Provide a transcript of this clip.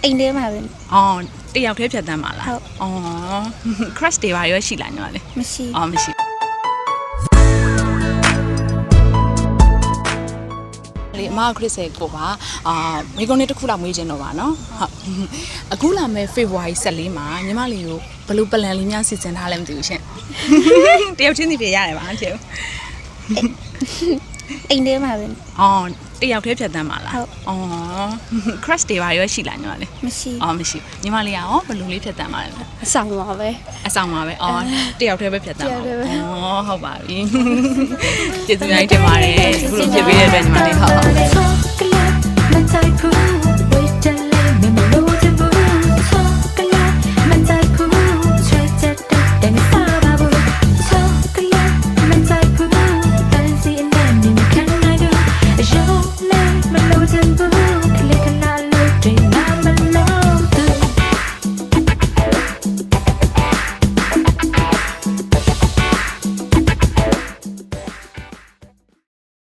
အိမ်ထဲမှာပဲ အော်တယောက်တည်းဖြတ်တန်းပါလား ဟုတ် အော် crush တွေပါရွေးရှိလားညီမလေး မရှိ အော်မရှိလေအမခရစ်စဲကိုပါမိကုန်းလေးတစ်ခုလောက်မေးချင်တော့ပါနော်ဟုတ်အခုလာမဲ့ February 14မှာညီမလေးကိုဘယ်လို plan လေးများစီစဉ်ထားလဲမသိဘူးရှင်တယောက်ချင်းစီပြရတယ်ပါအကျေ အိမ်ထဲမှာပဲ အော်တယောက်တည်းဖြတ်တန်းပါလား ဟုတ် အော် crush တွေပါရွေးရှိလားညီမလေး မရှိ အော်မရှိညီမလေးကရောဘယ်လိုလေးဖြတ်တန်းပါလဲ အဆောင်ပါပဲ အဆောင်ပါပဲအော်တယောက်တည်းပဲဖြတ်တန်းပါ တယောက်တည်းပဲ အော်ဟုတ်ပါပြီကျေးဇူးများတင်ပါတယ်အခုလိုဖြစ်ပေးတဲ့အတွက်ညီမလေးဟုတ် Chocolate, mental proof.